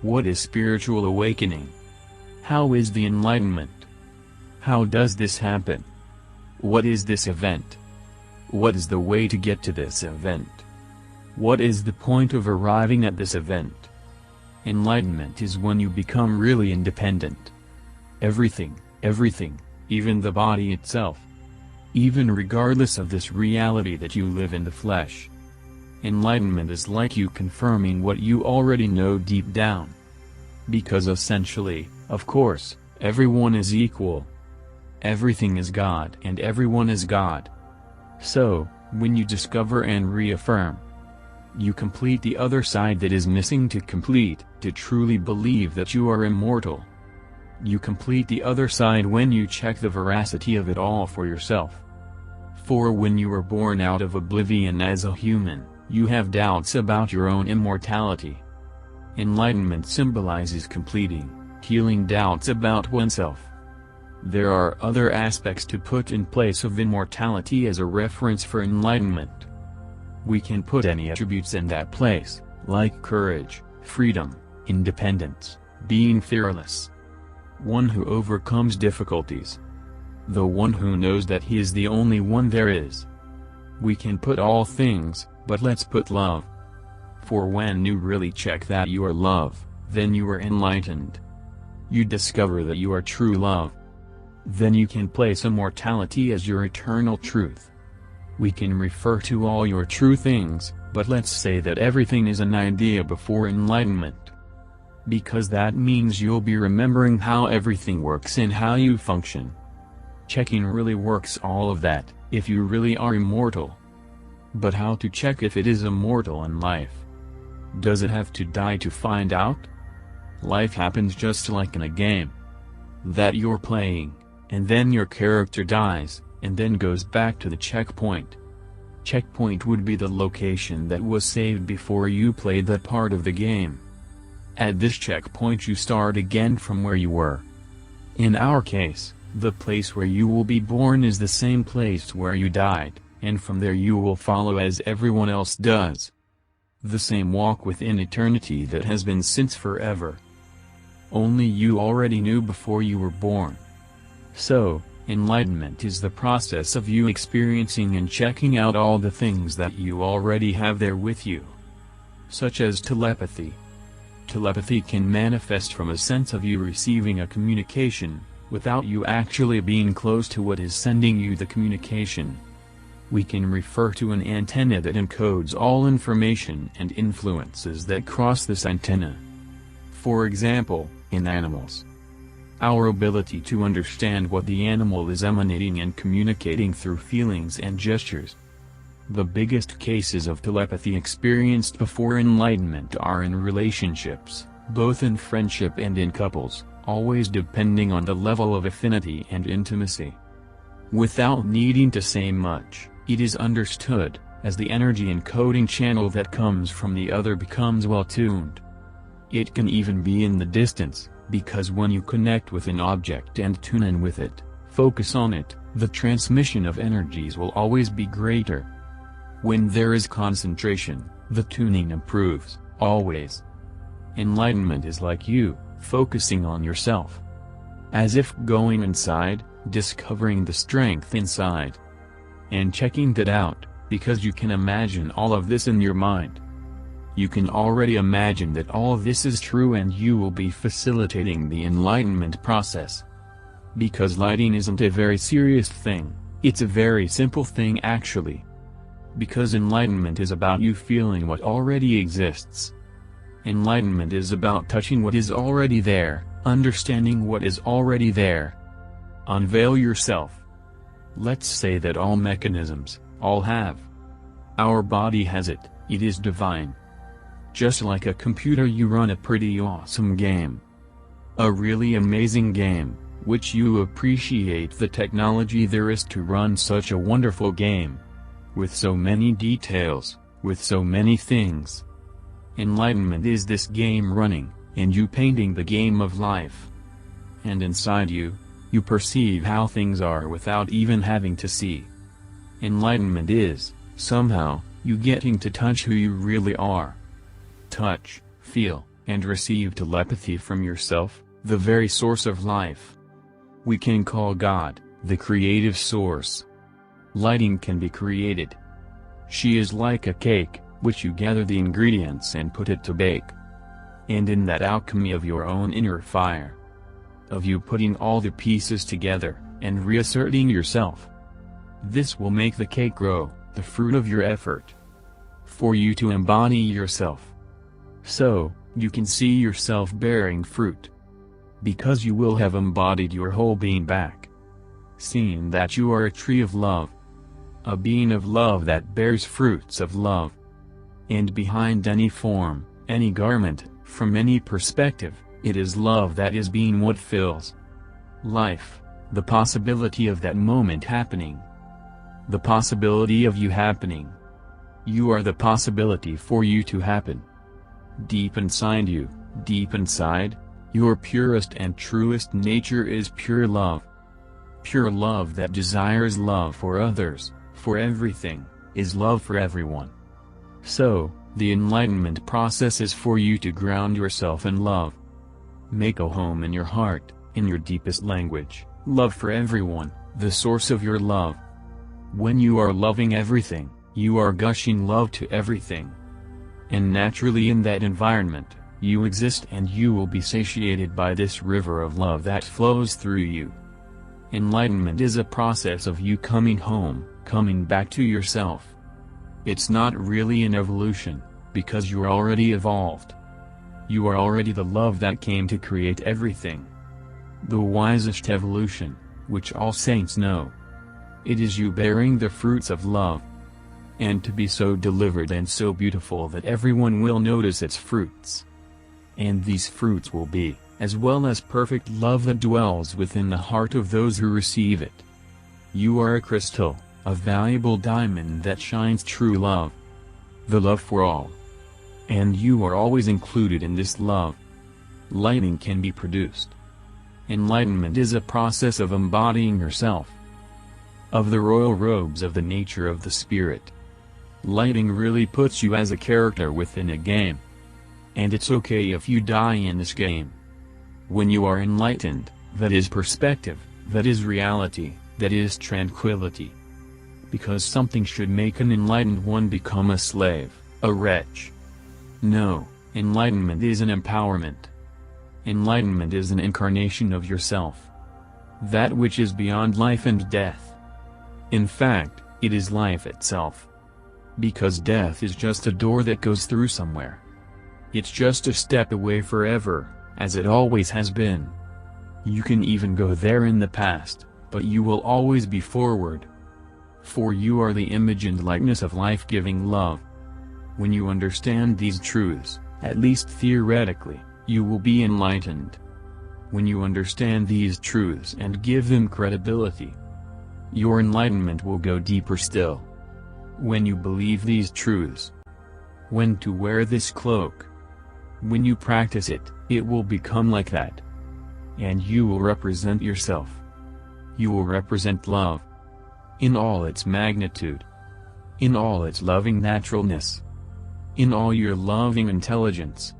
What is spiritual awakening? How is the enlightenment? How does this happen? What is this event? What is the way to get to this event? What is the point of arriving at this event? Enlightenment is when you become really independent. Everything, even the body itself. Even regardless of this reality that you live in the flesh. Enlightenment is like you confirming what you already know deep down. Because essentially, of course, everyone is equal. Everything is God and everyone is God. So, when you discover and reaffirm, you complete the other side that is missing to complete, to truly believe that you are immortal. You complete the other side when you check the veracity of it all for yourself. For when you were born out of oblivion as a human, you have doubts about your own immortality. Enlightenment symbolizes completing, healing doubts about oneself. There are other aspects to put in place of immortality as a reference for enlightenment. We can put any attributes in that place, like courage, freedom, independence, being fearless. One who overcomes difficulties. The one who knows that he is the only one there is. We can put all things, but let's put love. For when you really check that you are love, then you are enlightened. You discover that you are true love. Then you can place immortality as your eternal truth. We can refer to all your true things, but let's say that everything is an idea before enlightenment. Because that means you'll be remembering how everything works and how you function. Checking really works all of that, if you really are immortal. But how to check if it is immortal in life? Does it have to die to find out? Life happens just like in a game that you're playing, and then your character dies, and then goes back to the checkpoint. Checkpoint would be the location that was saved before you played that part of the game. At this checkpoint you start again from where you were. In our case, the place where you will be born is the same place where you died, and from there you will follow as everyone else does. The same walk within eternity that has been since forever. Only you already knew before you were born. So, enlightenment is the process of you experiencing and checking out all the things that you already have there with you. Such as telepathy. Telepathy can manifest from a sense of you receiving a communication, without you actually being close to what is sending you the communication. We can refer to an antenna that encodes all information and influences that cross this antenna. For example, in animals. Our ability to understand what the animal is emanating and communicating through feelings and gestures. The biggest cases of telepathy experienced before enlightenment are in relationships, both in friendship and in couples, always depending on the level of affinity and intimacy. Without needing to say much, it is understood, as the energy encoding channel that comes from the other becomes well tuned. It can even be in the distance, because when you connect with an object and tune in with it, focus on it, the transmission of energies will always be greater. When there is concentration, the tuning improves, always. Enlightenment is like you, focusing on yourself. As if going inside, discovering the strength inside. And checking that out, because you can imagine all of this in your mind. You can already imagine that all this is true and you will be facilitating the enlightenment process. Because lighting isn't a very serious thing, it's a very simple thing actually. Because enlightenment is about you feeling what already exists. Enlightenment is about touching what is already there, understanding what is already there. Unveil yourself. Let's say that all mechanisms, all have. Our body has it, it is divine. Just like a computer, you run a pretty awesome game. A really amazing game, which you appreciate the technology there is to run such a wonderful game. With so many details, with so many things. Enlightenment is this game running, and you painting the game of life. And inside you, you perceive how things are without even having to see. Enlightenment is, somehow, you getting to touch who you really are. Touch, feel, and receive telepathy from yourself, the very source of life. We can call God the creative source. Lighting can be created. She is like a cake, which you gather the ingredients and put it to bake. And in that alchemy of your own inner fire, of you putting all the pieces together, and reasserting yourself, this will make the cake grow, the fruit of your effort, for you to embody yourself. So, you can see yourself bearing fruit, because you will have embodied your whole being back. Seeing that you are a tree of love, a being of love that bears fruits of love. And behind any form, any garment, from any perspective, it is love that is being what fills life, the possibility of that moment happening. The possibility of you happening. You are the possibility for you to happen. Deep inside you, deep inside, your purest and truest nature is pure love. Pure love that desires love for others, for everything, is love for everyone. So, the enlightenment process is for you to ground yourself in love. Make a home in your heart, in your deepest language, love for everyone, the source of your love. When you are loving everything, you are gushing love to everything. And naturally in that environment, you exist and you will be satiated by this river of love that flows through you. Enlightenment is a process of you coming home, coming back to yourself. It's not really an evolution, because you're already evolved. You are already the love that came to create everything. The wisest evolution, which all saints know. It is you bearing the fruits of love. And to be so delivered and so beautiful that everyone will notice its fruits. And these fruits will be, as well as perfect love that dwells within the heart of those who receive it. You are a crystal, a valuable diamond that shines true love. The love for all. And you are always included in this love. Lighting can be produced. Enlightenment is a process of embodying yourself. Of the royal robes of the nature of the spirit. Lighting really puts you as a character within a game. And it's okay if you die in this game. When you are enlightened, that is perspective, that is reality, that is tranquility. Because something should make an enlightened one become a slave, a wretch. No, enlightenment is an empowerment. Enlightenment is an incarnation of yourself. That which is beyond life and death. In fact, it is life itself. Because death is just a door that goes through somewhere. It's just a step away forever, as it always has been. You can even go there in the past, but you will always be forward. For you are the image and likeness of life-giving love. When you understand these truths, at least theoretically, you will be enlightened. When you understand these truths and give them credibility, your enlightenment will go deeper still. When you believe these truths, when to wear this cloak, when you practice it, it will become like that. And you will represent yourself. You will represent love. In all its magnitude. In all its loving naturalness. In all your loving intelligence.